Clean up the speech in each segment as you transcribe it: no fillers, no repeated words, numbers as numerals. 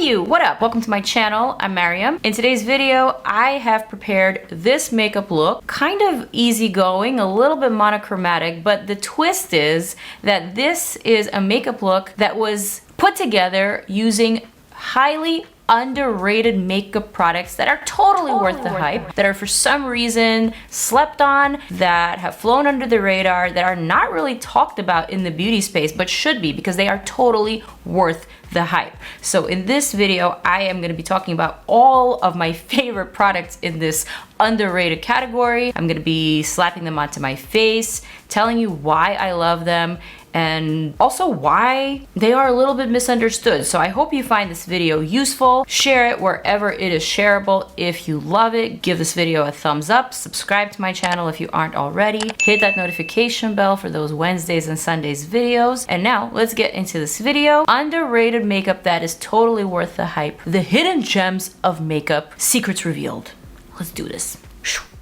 Hey you, what up? Welcome to my channel. I'm Maryam. In today's video, I have prepared this makeup look. Kind of easygoing, a little bit monochromatic, but the twist is that this is a makeup look that was put together using highly underrated makeup products that are totally worth the hype, that are for some reason slept on, that have flown under the radar, that are not really talked about in the beauty space, but should be because they are totally worth the hype. So in this video, I am going to be talking about all of my favorite products in this underrated category. I'm going to be slapping them onto my face, telling you why I love them, and also why they are a little bit misunderstood. So I hope you find this video useful. Share it wherever it is shareable. If you love it, give this video a thumbs up. Subscribe to my channel if you aren't already. Hit that notification bell for those Wednesdays and Sundays videos. And now let's get into this video. Underrated makeup that is totally worth the hype. The hidden gems of makeup, secrets revealed. Let's do this.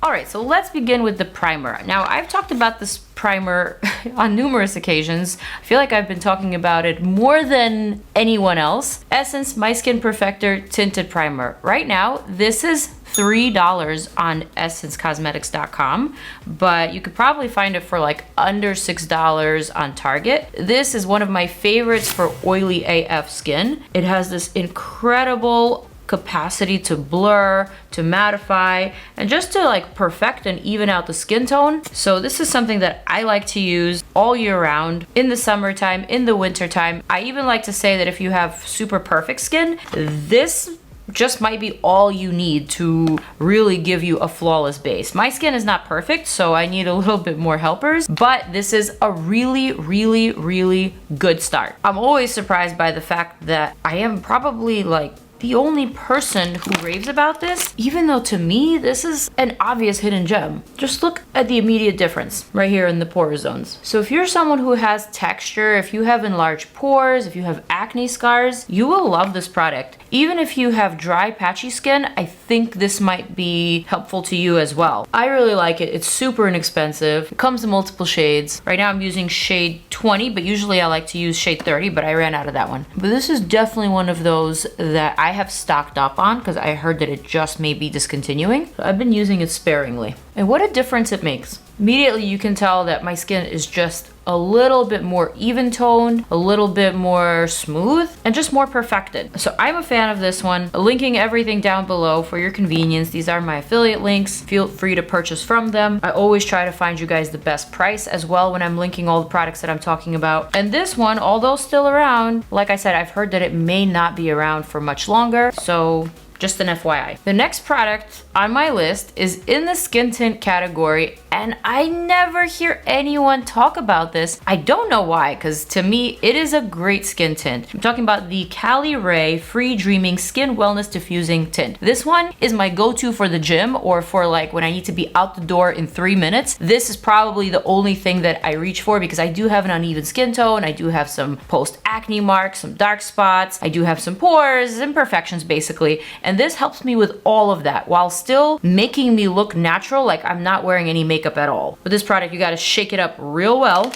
Alright, so let's begin with the primer. Now, I've talked about this primer on numerous occasions. I feel like I've been talking about it more than anyone else. Essence My Skin Perfector Tinted Primer. Right now, this is $3 on EssenceCosmetics.com, but you could probably find it for like under $6 on Target. This is one of my favorites for oily AF skin. It has this incredible capacity to blur, to mattify, and just to like perfect and even out the skin tone. So this is something that I like to use all year round, in the summertime, in the wintertime. I even like to say that if you have super perfect skin, this just might be all you need to really give you a flawless base. My skin is not perfect, so I need a little bit more helpers, but this is a really, really, really good start. I'm always surprised by the fact that I am probably like the only person who raves about this, even though to me, this is an obvious hidden gem. Just look at the immediate difference right here in the pore zones. So if you're someone who has texture, if you have enlarged pores, if you have acne scars, you will love this product. Even if you have dry, patchy skin, I think this might be helpful to you as well. I really like it. It's super inexpensive. It comes in multiple shades. Right now I'm using shade 20, but usually I like to use shade 30, but I ran out of that one. But this is definitely one of those that I have stocked up on because I heard that it just may be discontinuing. So I've been using it sparingly. And what a difference it makes. Immediately you can tell that my skin is just a little bit more even toned, a little bit more smooth, and just more perfected. So I'm a fan of this one. Linking everything down below for your convenience. These are my affiliate links. Feel free to purchase from them. I always try to find you guys the best price as well when I'm linking all the products that I'm talking about. And this one, although still around, like I said, I've heard that it may not be around for much longer. So just an FYI. The next product on my list is in the skin tint category, and I never hear anyone talk about this. I don't know why, because to me, it is a great skin tint. I'm talking about the CALIRAY Free Dreaming Skin Wellness Diffusing Tint. This one is my go-to for the gym or for like when I need to be out the door in 3 minutes. This is probably the only thing that I reach for because I do have an uneven skin tone. I do have some post-acne marks, some dark spots. I do have some pores, imperfections basically. And this helps me with all of that while still making me look natural, like I'm not wearing any makeup at all. With this product, you gotta shake it up real well.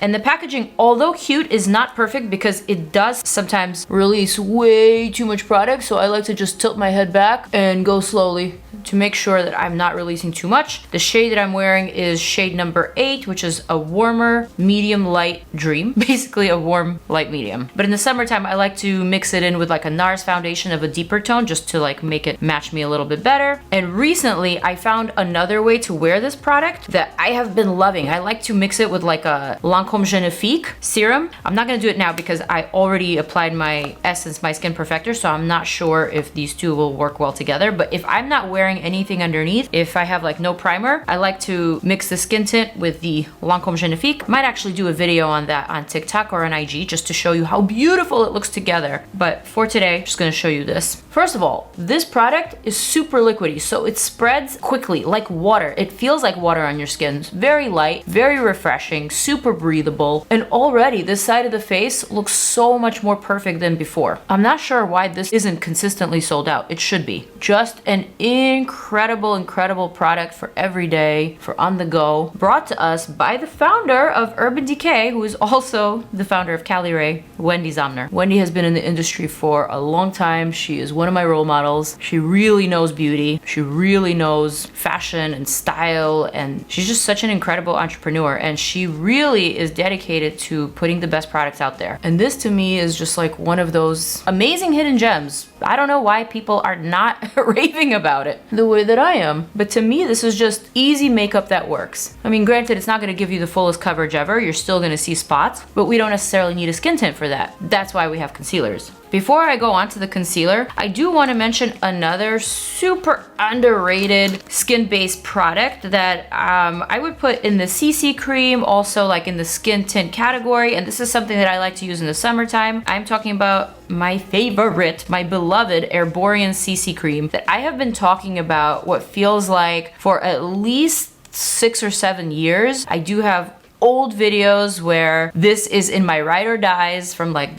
And the packaging, although cute, is not perfect because it does sometimes release way too much product. So I like to just tilt my head back and go slowly to make sure that I'm not releasing too much. The shade that I'm wearing is shade number 8, which is a warmer, medium light dream. Basically a warm light medium. But in the summertime, I like to mix it in with like a NARS foundation of a deeper tone just to like make it match me a little bit better. And recently, I found another way to wear this product that I have been loving. I like to mix it with like a Lancome Genifique serum. I'm not gonna do it now because I already applied my Essence My Skin Perfector, so I'm not sure if these two will work well together. But if I'm not wearing anything underneath, if I have like no primer, I like to mix the skin tint with the Lancome Genifique. Might actually do a video on that on TikTok or on IG just to show you how beautiful it looks together. But for today, I'm just gonna show you this. First of all, this product is super liquidy, so it spreads quickly like water. It feels like water on your skin. It's very light, very refreshing, super breathable, and already this side of the face looks so much more perfect than before. I'm not sure why this isn't consistently sold out. It should be. Just an incredible incredible, incredible product for every day, for on the go, brought to us by the founder of Urban Decay, who is also the founder of CALIRAY, Wendy Zomner. Wendy has been in the industry for a long time. She is one of my role models. She really knows beauty. She really knows fashion and style, and she's just such an incredible entrepreneur, and she really is dedicated to putting the best products out there. And this to me is just like one of those amazing hidden gems. I don't know why people are not raving about it the way that I am, but to me this is just easy makeup that works. I mean, granted, it's not going to give you the fullest coverage ever. You're still going to see spots, but we don't necessarily need a skin tint for that. That's why we have concealers. Before I go on to the concealer, I do want to mention another super underrated skin-based product that I would put in the CC cream, also like in the skin tint category, and this is something that I like to use in the summertime. I'm talking about my favorite, my beloved ERBORIAN CC cream that I have been talking about what feels like for at least 6 or 7 years. I do have old videos where this is in my ride or dies from like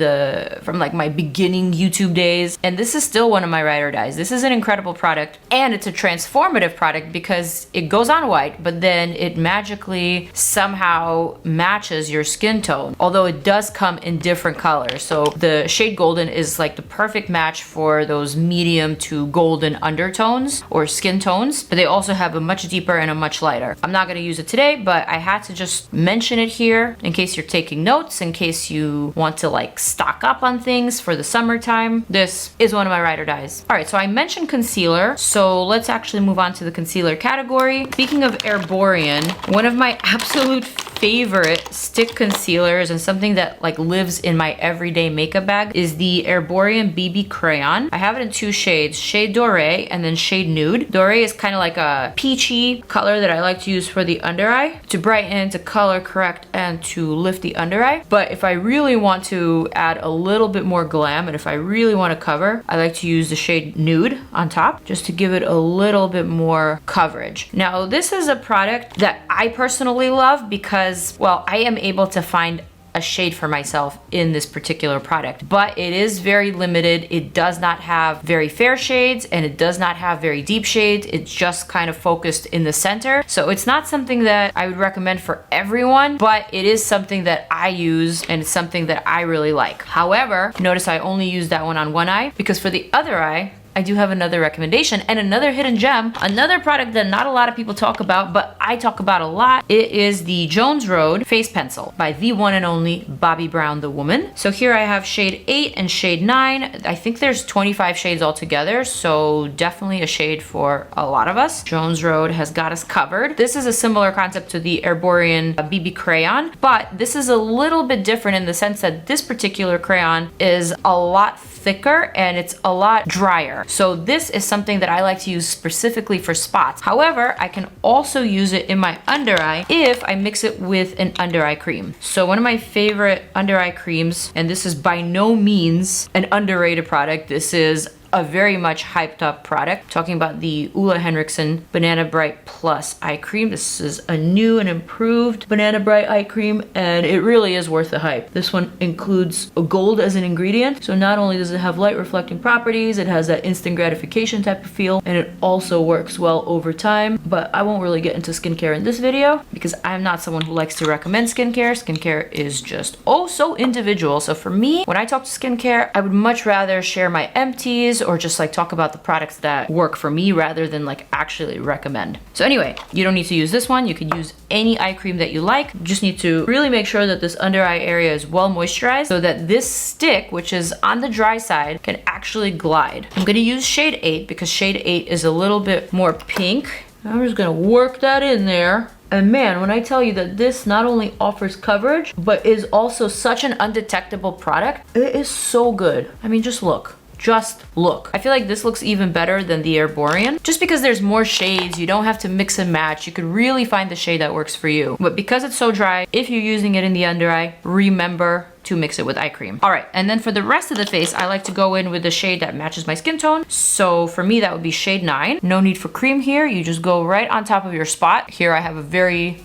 my beginning YouTube days, and this is still one of my ride or dies. This is an incredible product, and it's a transformative product because it goes on white, but then it magically somehow matches your skin tone, although it does come in different colors. So the shade golden is like the perfect match for those medium to golden undertones or skin tones, but they also have a much deeper and a much lighter. I'm not going to use it today, but I had to just mention it here in case you're taking notes, in case you want to like stock up on things for the summertime. This is one of my ride or dies. All right, so I mentioned concealer, so let's actually move on to the concealer category. Speaking of ERBORIAN, one of my absolute favorite stick concealers and something that like lives in my everyday makeup bag is the ERBORIAN BB Crayon. I have it in 2 shades, shade Doré and then shade Nude. Doré is kind of like a peachy color that I like to use for the under eye to brighten, to color correct, and to lift the under eye. But if I really want to add a little bit more glam, and if I really want to cover, I like to use the shade Nude on top just to give it a little bit more coverage. Now, this is a product that I personally love because, well, I am able to find a shade for myself in this particular product, but it is very limited. It does not have very fair shades and it does not have very deep shades. It's just kind of focused in the center. So it's not something that I would recommend for everyone, but it is something that I use and it's something that I really like. However, notice I only use that one on one eye because for the other eye, I do have another recommendation and another hidden gem, another product that not a lot of people talk about, but I talk about a lot. It is the Jones Road Face Pencil by the one and only Bobbi Brown, the woman. So here I have shade 8 and shade 9. I think there's 25 shades altogether, so definitely a shade for a lot of us. Jones Road has got us covered. This is a similar concept to the ERBORIAN BB Crayon, but this is a little bit different in the sense that this particular crayon is a lot thicker and it's a lot drier. So this is something that I like to use specifically for spots. However, I can also use it in my under eye if I mix it with an under eye cream. So one of my favorite under eye creams, and this is by no means an underrated product, this is a very much hyped up product. Talking about the Ole Henriksen Banana Bright Plus Eye Cream. This is a new and improved Banana Bright Eye Cream, and it really is worth the hype. This one includes gold as an ingredient, so not only does it have light reflecting properties, it has that instant gratification type of feel, and it also works well over time. But I won't really get into skincare in this video because I'm not someone who likes to recommend skincare. Skincare is just oh so individual. So for me, when I talk to skincare, I would much rather share my empties or just like talk about the products that work for me rather than like actually recommend. So anyway, you don't need to use this one. You could use any eye cream that you like. You just need to really make sure that this under eye area is well moisturized so that this stick, which is on the dry side, can actually glide. I'm gonna use shade 8 because shade 8 is a little bit more pink. I'm just gonna work that in there. And man, when I tell you that this not only offers coverage, but is also such an undetectable product, it is so good. I mean, just look. Just look. I feel like this looks even better than the ERBORIAN. Just because there's more shades, you don't have to mix and match. You could really find the shade that works for you. But because it's so dry, if you're using it in the under eye, remember to mix it with eye cream. All right, and then for the rest of the face, I like to go in with the shade that matches my skin tone. So for me, that would be shade 9. No need for cream here. You just go right on top of your spot. Here I have a very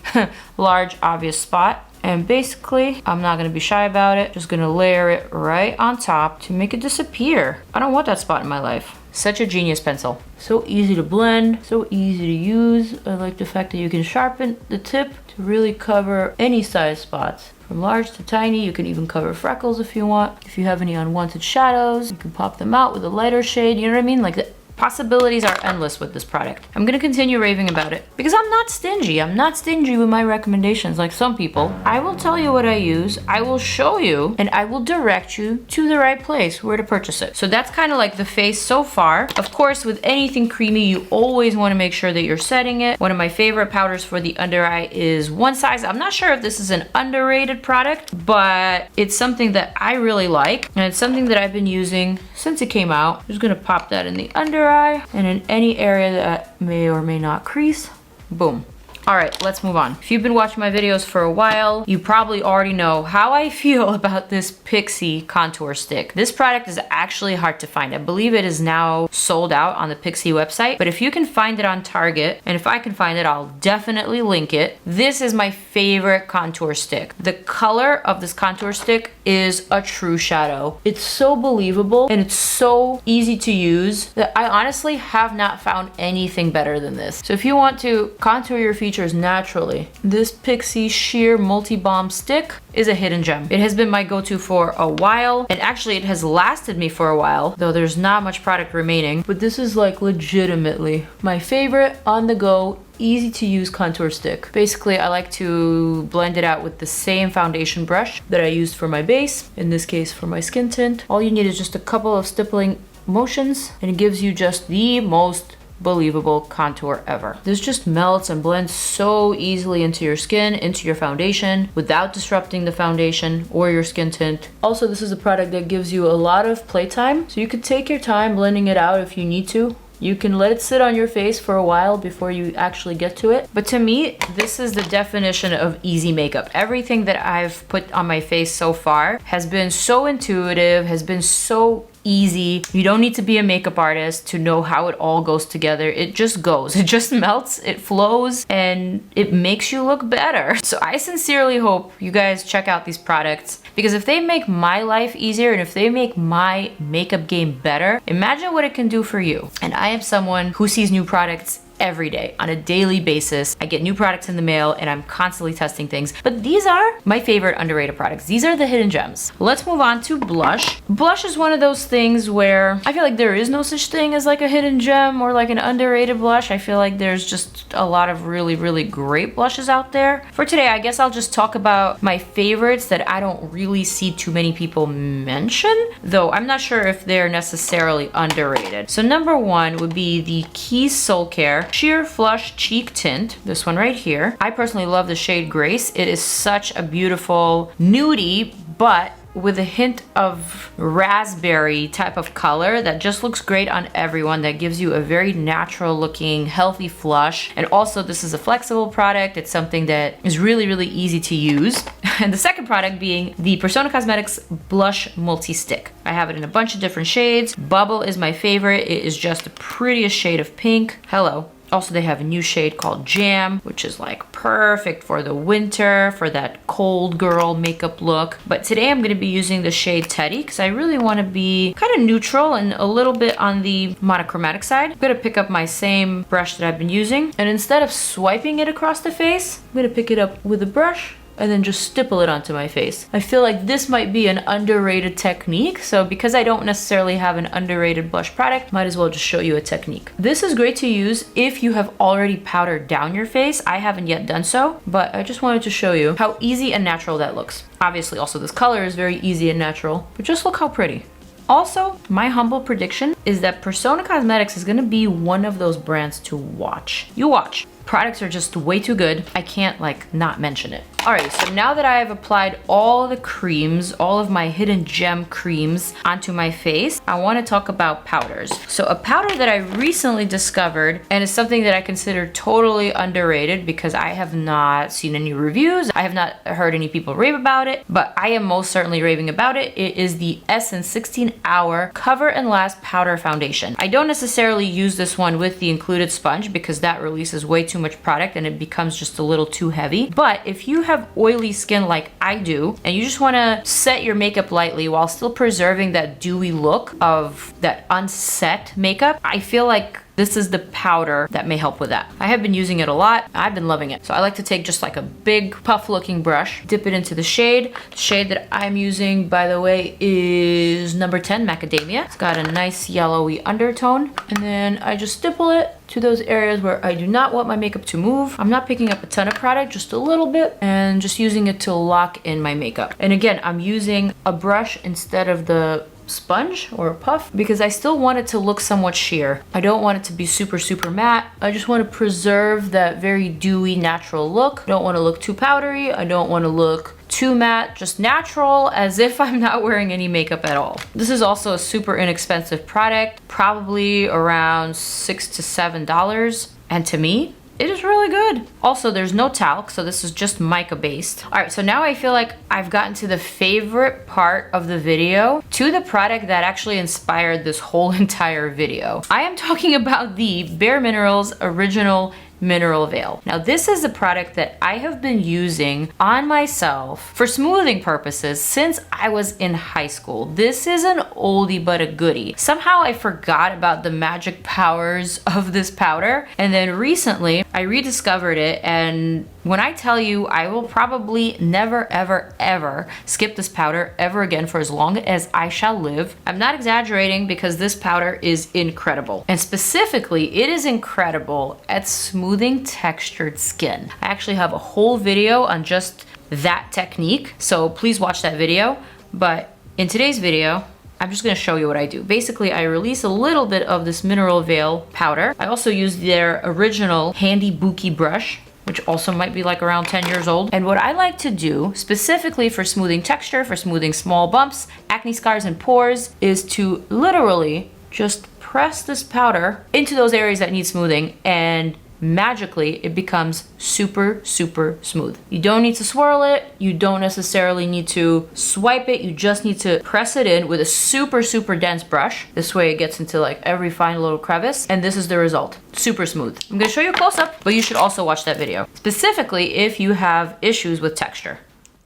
large, obvious spot. And basically, I'm not gonna be shy about it. Just gonna layer it right on top to make it disappear. I don't want that spot in my life. Such a genius pencil. So easy to blend, so easy to use. I like the fact that you can sharpen the tip to really cover any size spots. From large to tiny, you can even cover freckles if you want. If you have any unwanted shadows, you can pop them out with a lighter shade, you know what I mean? Like the possibilities are endless with this product. I'm gonna continue raving about it because I'm not stingy. I'm not stingy with my recommendations like some people. I will tell you what I use, I will show you, and I will direct you to the right place where to purchase it. So that's kind of like the face so far. Of course, with anything creamy, you always want to make sure that you're setting it. One of my favorite powders for the under eye is One Size. I'm not sure if this is an underrated product, but it's something that I really like, and it's something that I've been using since it came out. I'm just gonna pop that in the under eye and in any area that may or may not crease. Boom. All right, let's move on. If you've been watching my videos for a while, you probably already know how I feel about this PIXI contour stick. This product is actually hard to find. I believe it is now sold out on the PIXI website, but if you can find it on Target, and if I can find it, I'll definitely link it. This is my favorite contour stick. The color of this contour stick is a true shadow. It's so believable and it's so easy to use that I honestly have not found anything better than this. So if you want to contour your features naturally, this PIXI Sheer MultiBalm stick is a hidden gem. It has been my go-to for a while, and actually it has lasted me for a while, though there's not much product remaining, but this is like legitimately my favorite on-the-go easy to use contour stick. Basically, I like to blend it out with the same foundation brush that I used for my base, in this case for my skin tint. All you need is just a couple of stippling motions and it gives you just the most believable contour ever. This just melts and blends so easily into your skin, into your foundation, without disrupting the foundation or your skin tint. Also, this is a product that gives you a lot of playtime, so you could take your time blending it out if you need to. You can let it sit on your face for a while before you actually get to it. But to me, this is the definition of easy makeup. Everything that I've put on my face so far has been so intuitive, has been so easy. You don't need to be a makeup artist to know how it all goes together. It just goes. It just melts, it flows, and it makes you look better. So I sincerely hope you guys check out these products, because if they make my life easier and if they make my makeup game better, imagine what it can do for you. And I am someone who sees new products every day on a daily basis. I get new products in the mail and I'm constantly testing things, but these are my favorite underrated products. These are the hidden gems. Let's move on to blush. Blush is one of those things where I feel like there is no such thing as like a hidden gem or like an underrated blush. I feel like there's just a lot of really, really great blushes out there. For today, I guess I'll just talk about my favorites that I don't really see too many people mention, though I'm not sure if they're necessarily underrated. So number one would be the SOULCARE Sheer Flush Cheek Tint, this one right here. I personally love the shade Grace. It is such a beautiful nudie, but with a hint of raspberry type of color that just looks great on everyone, that gives you a very natural looking, healthy flush. And also, this is a flexible product. It's something that is really, really easy to use. And the second product being the Persona Cosmetics Blush Multi-Stick. I have it in a bunch of different shades. Bubble is my favorite. It is just the prettiest shade of pink. Hello. Also, they have a new shade called Jam, which is like perfect for the winter, for that cold girl makeup look. But today I'm gonna be using the shade Teddy because I really wanna be kind of neutral and a little bit on the monochromatic side. I'm gonna pick up my same brush that I've been using, and instead of swiping it across the face, I'm gonna pick it up with a brush and then just stipple it onto my face. I feel like this might be an underrated technique, so because I don't necessarily have an underrated blush product, might as well just show you a technique. This is great to use if you have already powdered down your face. I haven't yet done so, but I just wanted to show you how easy and natural that looks. Obviously, also this color is very easy and natural, but just look how pretty. Also, my humble prediction is that Persona Cosmetics is gonna be one of those brands to watch. You watch. Products are just way too good. I can't like not mention it. All right, so now that I have applied all the creams, all of my hidden gem creams onto my face, I wanna talk about powders. So a powder that I recently discovered, and it's something that I consider totally underrated because I have not seen any reviews, I have not heard any people rave about it, but I am most certainly raving about it. It is the Essence 16 Hour Cover and Last Powder Foundation. I don't necessarily use this one with the included sponge because that releases way too much product and it becomes just a little too heavy. But if you have oily skin like I do, and you just wanna set your makeup lightly while still preserving that dewy look of that unset makeup, I feel like this is the powder that may help with that. I have been using it a lot. I've been loving it. So I like to take just like a big puff looking brush, dip it into the shade. The shade that I'm using, by the way, is number 10 Macadamia. It's got a nice yellowy undertone. And then I just stipple it to those areas where I do not want my makeup to move. I'm not picking up a ton of product, just a little bit, and just using it to lock in my makeup. And again, I'm using a brush instead of the sponge or a puff because I still want it to look somewhat sheer. I don't want it to be super matte. I just want to preserve that very dewy natural look. I don't want to look too powdery. I don't want to look too matte, just natural, as if I'm not wearing any makeup at all. This is also a super inexpensive product, probably around $6 to $7, and to me, it is really good. Also, there's no talc, so this is just mica based. All right, so now I feel like I've gotten to the favorite part of the video, to the product that actually inspired this whole entire video. I am talking about the Bare Minerals Original Mineral Veil. Now this is a product that I have been using on myself for smoothing purposes since I was in high school. This is an oldie but a goodie. Somehow I forgot about the magic powers of this powder, and then recently I rediscovered it, and when I tell you I will probably never ever skip this powder ever again for as long as I shall live, I'm not exaggerating, because this powder is incredible. And specifically, it is incredible at smoothing textured skin. I actually have a whole video on just that technique, so please watch that video. But in today's video, I'm just gonna show you what I do. Basically, I release a little bit of this Mineral Veil powder. I also use their original handy Buki brush, which also might be like around 10 years old. And what I like to do, specifically for smoothing texture, for smoothing small bumps, acne scars, and pores, is to literally just press this powder into those areas that need smoothing, and magically it becomes super smooth. You don't need to swirl it, you don't necessarily need to swipe it, you just need to press it in with a super dense brush. This way it gets into like every fine little crevice, and this is the result. Super smooth. I'm gonna show you a close-up, but you should also watch that video, specifically if you have issues with texture.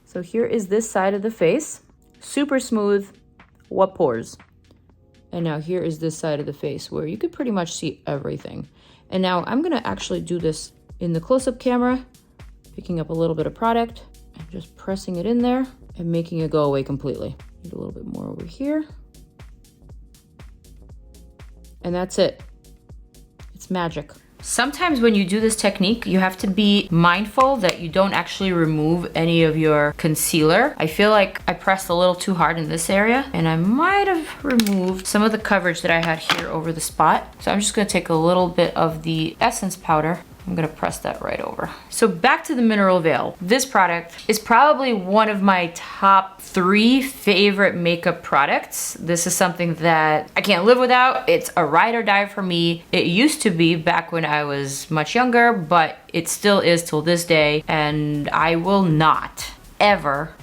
So here is this side of the face, super smooth, what pores. And now here is this side of the face where you could pretty much see everything. And now I'm gonna actually do this in the close-up camera, picking up a little bit of product and just pressing it in there and making it go away completely. Need a little bit more over here. And that's it. It's magic. Sometimes when you do this technique, you have to be mindful that you don't actually remove any of your concealer. I feel like I pressed a little too hard in this area, and I might have removed some of the coverage that I had here over the spot. So I'm just gonna take a little bit of the essence powder. I'm gonna press that right over. So back to the Mineral Veil. This product is probably one of my top 3 favorite makeup products. This is something that I can't live without. It's a ride or die for me. It used to be back when I was much younger, but it still is till this day, and I will not ever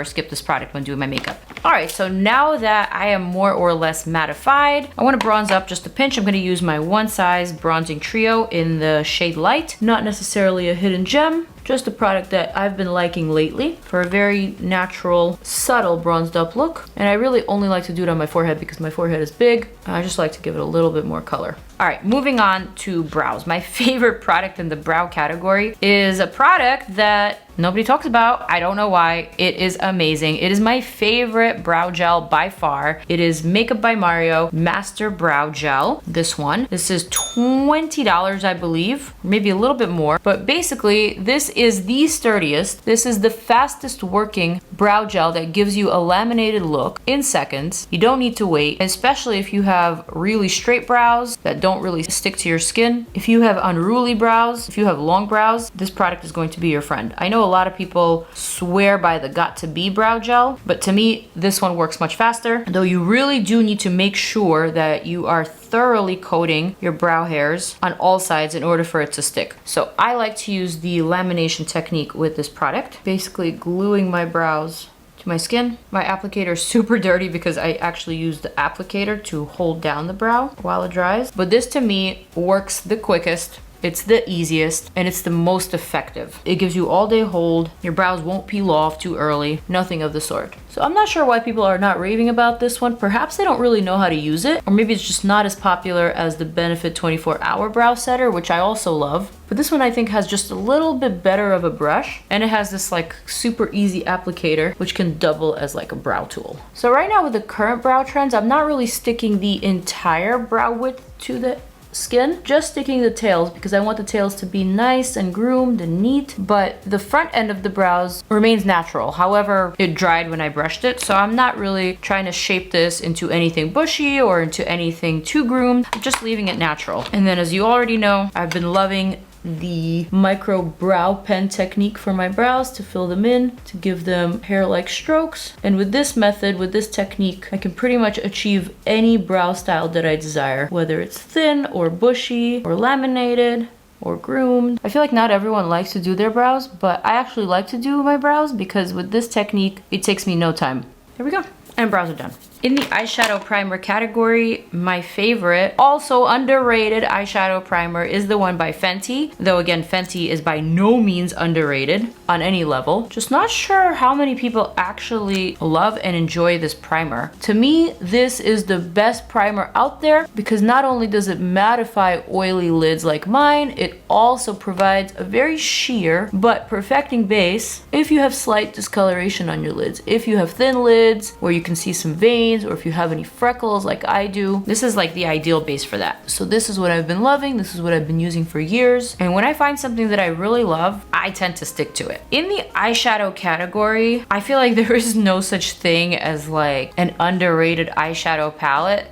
skip this product when doing my makeup. All right, so now that I am more or less mattified, I want to bronze up just a pinch. I'm going to use my One Size Bronzing Trio in the shade Light. Not necessarily a hidden gem, just a product that I've been liking lately for a very natural, subtle bronzed up look. And I really only like to do it on my forehead because my forehead is big. I just like to give it a little bit more color. All right, moving on to brows. My favorite product in the brow category is a product that nobody talks about. I don't know why. It is amazing. It is my favorite brow gel by far. It is Makeup by Mario Master Brow Gel. This one. This is $20, I believe, maybe a little bit more. But basically, this is the sturdiest. This is the fastest working brow gel that gives you a laminated look in seconds. You don't need to wait, especially if you have really straight brows that don't really stick to your skin. If you have unruly brows, if you have long brows, this product is going to be your friend. I know a lot of people swear by the Got To Be brow gel, but to me, this one works much faster, though you really do need to make sure that you are thoroughly coating your brow hairs on all sides in order for it to stick. So I like to use the lamination technique with this product, basically gluing my brows to my skin. My applicator is super dirty because I actually use the applicator to hold down the brow while it dries. But this to me works the quickest it's the easiest, and it's the most effective. It gives you all day hold. Your brows won't peel off too early, nothing of the sort. So I'm not sure why people are not raving about this one. Perhaps they don't really know how to use it, or maybe it's just not as popular as the Benefit 24-Hour Brow Setter, which I also love. But this one I think has just a little bit better of a brush, and it has this like super easy applicator, which can double as like a brow tool. So right now with the current brow trends, I'm not really sticking the entire brow width to the skin, just sticking the tails because I want the tails to be nice and groomed and neat, but the front end of the brows remains natural. However, it dried when I brushed it, so I'm not really trying to shape this into anything bushy or into anything too groomed. I'm just leaving it natural. And then, as you already know, I've been loving the micro brow pen technique for my brows to fill them in, to give them hair-like strokes. And with this method, with this technique, I can pretty much achieve any brow style that I desire, whether it's thin or bushy or laminated or groomed. I feel like not everyone likes to do their brows, but I actually like to do my brows because with this technique, it takes me no time. There we go. And brows are done. In the eyeshadow primer category, my favorite, also underrated eyeshadow primer is the one by Fenty. Though again, Fenty is by no means underrated on any level. Just not sure how many people actually love and enjoy this primer. To me, this is the best primer out there because not only does it mattify oily lids like mine, it also provides a very sheer but perfecting base if you have slight discoloration on your lids. If you have thin lids where you can see some veins, or if you have any freckles like I do, this is like the ideal base for that. So this is what I've been loving. This is what I've been using for years. And when I find something that I really love, I tend to stick to it. In the eyeshadow category, I feel like there is no such thing as like an underrated eyeshadow palette.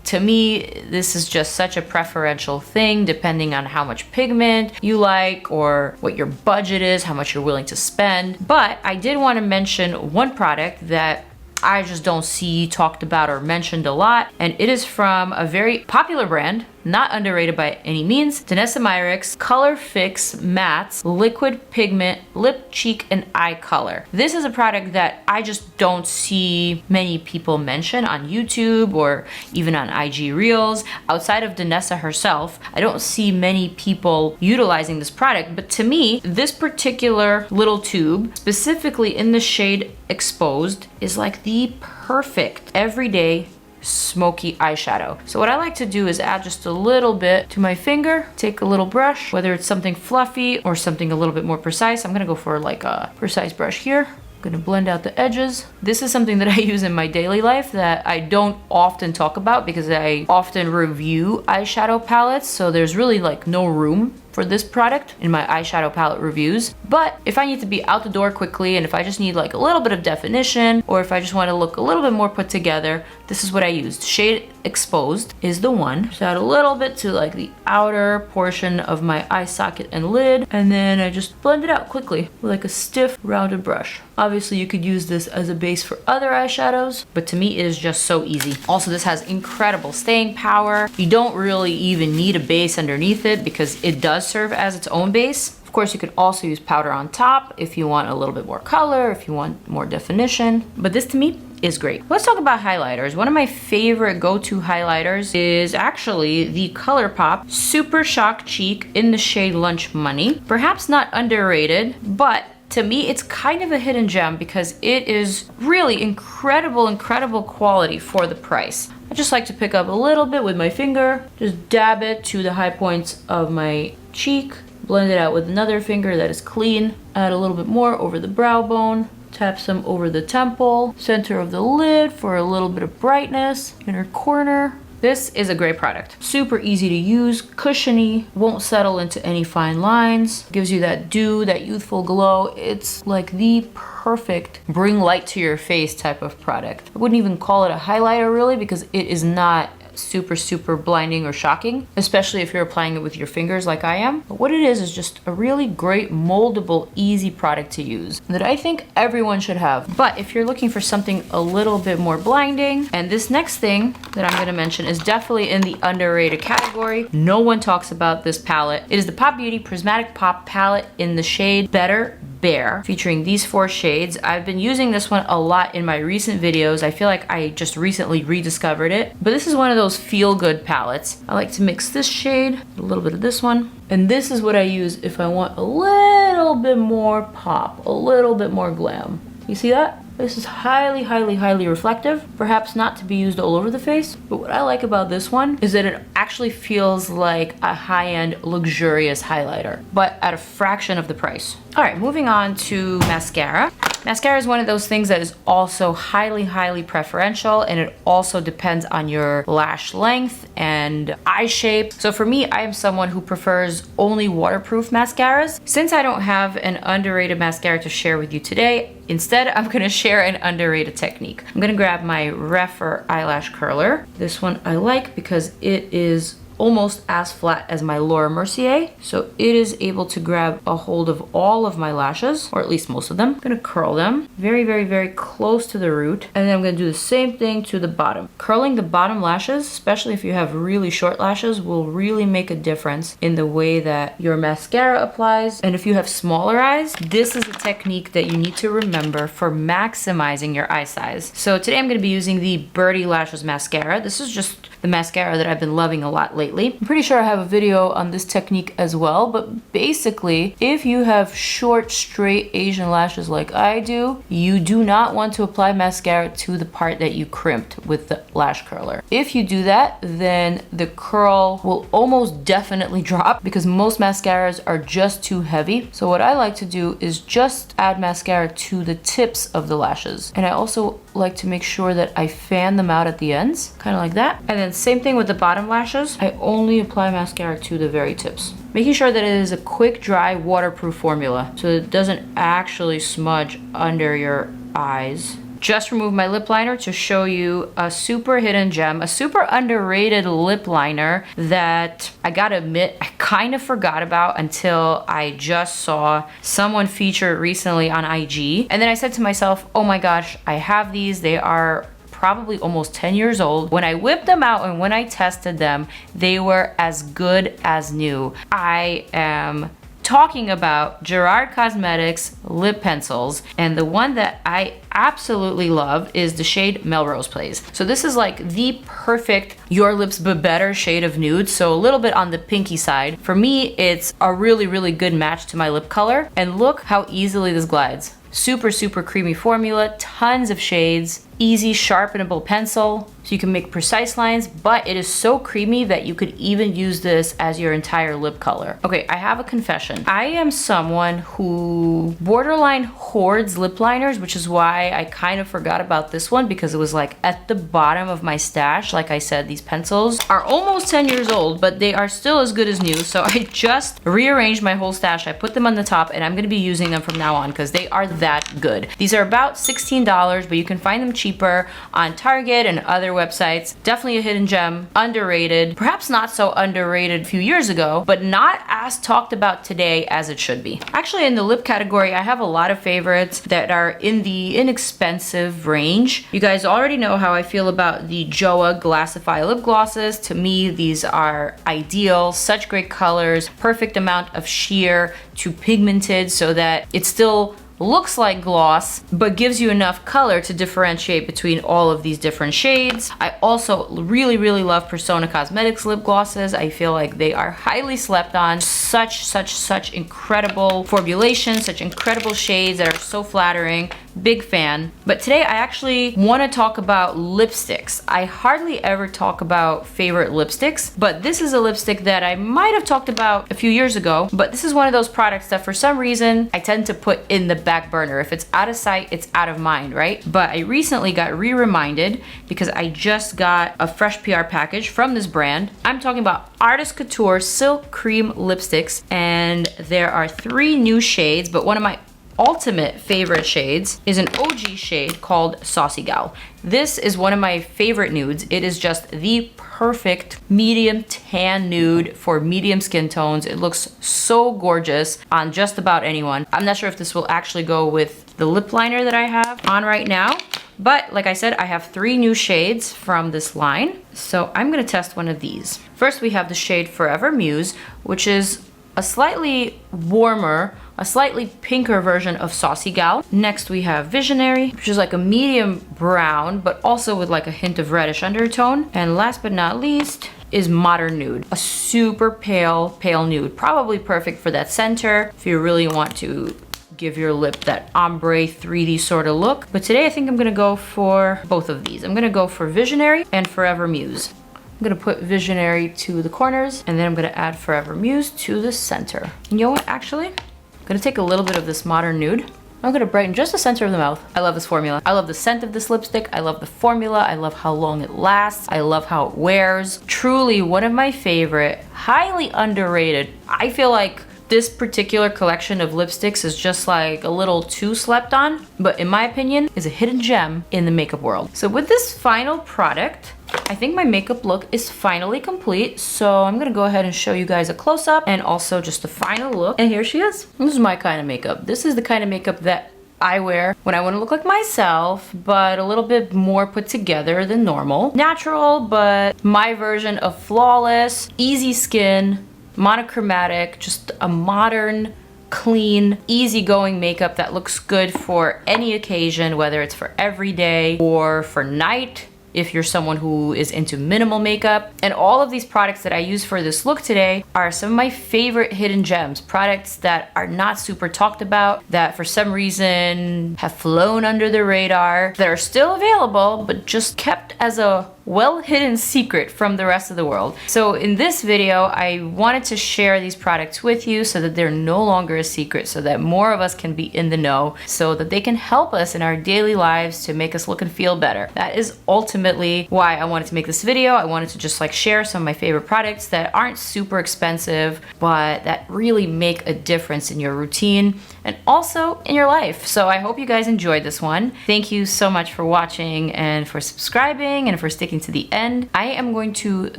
To me, this is just such a preferential thing depending on how much pigment you like or what your budget is, how much you're willing to spend. But I did want to mention one product that I just don't see talked about or mentioned a lot, and it is from a very popular brand, not underrated by any means, DANESSA MYRICKS Colorfix Mattes Liquid Pigment Lip, Cheek, and Eye Color. This is a product that I just don't see many people mention on YouTube or even on IG Reels. Outside of DANESSA herself, I don't see many people utilizing this product, but to me, this particular little tube, specifically in the shade Exposed, is like the perfect everyday smoky eyeshadow. So what I like to do is add just a little bit to my finger, take a little brush, whether it's something fluffy or something a little bit more precise. I'm gonna go for like a precise brush here. I'm gonna blend out the edges. This is something that I use in my daily life that I don't often talk about because I often review eyeshadow palettes, so there's really like no room for this product in my eyeshadow palette reviews. But if I need to be out the door quickly and if I just need like a little bit of definition or if I just want to look a little bit more put together, this is what I used. Shade Exposed is the one. Just add a little bit to like the outer portion of my eye socket and lid, and then I just blend it out quickly with like a stiff rounded brush. Obviously you could use this as a base for other eyeshadows, but to me it is just so easy. Also, this has incredible staying power. You don't really even need a base underneath it because it does serve as its own base. Of course, you could also use powder on top if you want a little bit more color, if you want more definition, but this to me is great. Let's talk about highlighters. One of my favorite go-to highlighters is actually the ColourPop Super Shock Cheek in the shade Lunch Money. Perhaps not underrated, but to me, it's kind of a hidden gem because it is really incredible quality for the price. I just like to pick up a little bit with my finger, just dab it to the high points of my cheek, blend it out with another finger that is clean, add a little bit more over the brow bone, tap some over the temple, center of the lid for a little bit of brightness, inner corner. This is a great product. Super easy to use, cushiony, won't settle into any fine lines, gives you that dew, that youthful glow. It's like the perfect bring light to your face type of product. I wouldn't even call it a highlighter really because it is not super blinding or shocking, especially if you're applying it with your fingers like I am. But what it is just a really great moldable, easy product to use that I think everyone should have. But if you're looking for something a little bit more blinding, and this next thing that I'm gonna mention is definitely in the underrated category. No one talks about this palette. It is the Pop Beauty Prismatic Pop palette in the shade Better Bare, featuring these 4 shades. I've been using this one a lot in my recent videos. I feel like I just recently rediscovered it. But this is one of those feel-good palettes. I like to mix this shade, a little bit of this one. And this is what I use if I want a little bit more pop, a little bit more glam. You see that? This is highly, highly, highly reflective. Perhaps not to be used all over the face, but what I like about this one is that it actually feels like a high-end, luxurious highlighter, but at a fraction of the price. All right, moving on to mascara. Mascara is one of those things that is also highly, highly preferential, and it also depends on your lash length and eye shape. So for me, I am someone who prefers only waterproof mascaras. Since I don't have an underrated mascara to share with you today, instead I'm gonna share an underrated technique. I'm gonna grab my REPHR eyelash curler. This one I like because it is almost as flat as my Laura Mercier. So it is able to grab a hold of all of my lashes, or at least most of them. I'm gonna curl them very, very, very close to the root. And then I'm gonna do the same thing to the bottom. Curling the bottom lashes, especially if you have really short lashes, will really make a difference in the way that your mascara applies. And if you have smaller eyes, this is a technique that you need to remember for maximizing your eye size. So today I'm gonna be using the BIRDY Lashes Mascara. This is just the mascara that I've been loving a lot lately. I'm pretty sure I have a video on this technique as well, but basically, if you have short, straight Asian lashes like I do, you do not want to apply mascara to the part that you crimped with the lash curler. If you do that, then the curl will almost definitely drop because most mascaras are just too heavy. So what I like to do is just add mascara to the tips of the lashes. And I also like to make sure that I fan them out at the ends, kind of like that. And then same thing with the bottom lashes. I only apply mascara to the very tips, making sure that it is a quick, dry, waterproof formula so it doesn't actually smudge under your eyes. Just removed my lip liner to show you a super hidden gem, a super underrated lip liner that I gotta admit I kind of forgot about until I just saw someone feature it recently on IG. And then I said to myself, oh my gosh, I have these. They are probably almost 10 years old. When I whipped them out and when I tested them, they were as good as new. I am talking about GERARD Cosmetics lip pencils, and the one that I absolutely love is the shade Melrose Place. So this is like the perfect your lips but better shade of nude, so a little bit on the pinky side. For me, it's a really, really good match to my lip color, and look how easily this glides. Super, super creamy formula, tons of shades, easy sharpenable pencil, so you can make precise lines, but it is so creamy that you could even use this as your entire lip color. Okay, I have a confession. I am someone who borderline hoards lip liners, which is why I kind of forgot about this one because it was like at the bottom of my stash. Like I said, these pencils are almost 10 years old, but they are still as good as new. So I just rearranged my whole stash. I put them on the top and I'm gonna be using them from now on because they are that good. These are about $16, but you can find them cheaper on Target and other websites. Definitely a hidden gem, underrated, perhaps not so underrated a few years ago, but not as talked about today as it should be. Actually, in the lip category, I have a lot of favorites that are in the inexpensive range. You guys already know how I feel about the JOA Glassify lip glosses. To me, these are ideal, such great colors, perfect amount of sheer to pigmented so that it still looks like gloss, but gives you enough color to differentiate between all of these different shades. I also really, really love Persona Cosmetics lip glosses. I feel like they are highly slept on. Such incredible formulations, such incredible shades that are so flattering. Big fan. But today I actually want to talk about lipsticks. I hardly ever talk about favorite lipsticks, but this is a lipstick that I might have talked about a few years ago, but this is one of those products that for some reason I tend to put in the back burner. If it's out of sight, it's out of mind, right? But I recently got reminded because I just got a fresh PR package from this brand. I'm talking about Artist Couture Silk Cream Lipsticks, and there are 3 new shades, but one of my ultimate favorite shades is an OG shade called Saucy Gal. This is one of my favorite nudes. It is just the perfect medium tan nude for medium skin tones. It looks so gorgeous on just about anyone. I'm not sure if this will actually go with the lip liner that I have on right now, but like I said, I have 3 new shades from this line. So I'm gonna test one of these. First, we have the shade Forever Muse, which is a slightly warmer, a slightly pinker version of Saucy Gal. Next we have Visionary, which is like a medium brown, but also with like a hint of reddish undertone. And last but not least is Modern Nude, a super pale nude, probably perfect for that center if you really want to give your lip that ombre 3D sort of look. But today I think I'm gonna go for both of these. I'm gonna go for Visionary and Forever Muse. I'm gonna put Visionary to the corners, and then I'm gonna add Forever Muse to the center. And you know what, actually? I'm gonna take a little bit of this Modern Nude. I'm gonna brighten just the center of the mouth. I love this formula. I love the scent of this lipstick. I love the formula. I love how long it lasts. I love how it wears. Truly one of my favorite, highly underrated. I feel like this particular collection of lipsticks is just like a little too slept on, but in my opinion, is a hidden gem in the makeup world. So with this final product, I think my makeup look is finally complete. So I'm gonna go ahead and show you guys a close-up and also just a final look. And here she is. This is my kind of makeup. This is the kind of makeup that I wear when I want to look like myself, but a little bit more put together than normal. Natural, but my version of flawless, easy skin, monochromatic, just a modern, clean, easygoing makeup that looks good for any occasion, whether it's for every day or for night, if you're someone who is into minimal makeup. And all of these products that I use for this look today are some of my favorite hidden gems, products that are not super talked about, that for some reason have flown under the radar, that are still available, but just kept as a well-hidden secret from the rest of the world. So in this video, I wanted to share these products with you so that they're no longer a secret, so that more of us can be in the know, so that they can help us in our daily lives to make us look and feel better. That is ultimately why I wanted to make this video. I wanted to just like share some of my favorite products that aren't super expensive, but that really make a difference in your routine and also in your life. So I hope you guys enjoyed this one. Thank you so much for watching and for subscribing and for sticking to the end. I am going to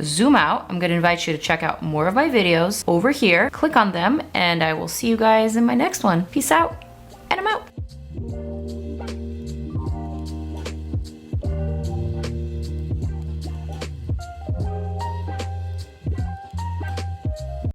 zoom out. I'm going to invite you to check out more of my videos over here. Click on them, and I will see you guys in my next one. Peace out, and I'm out.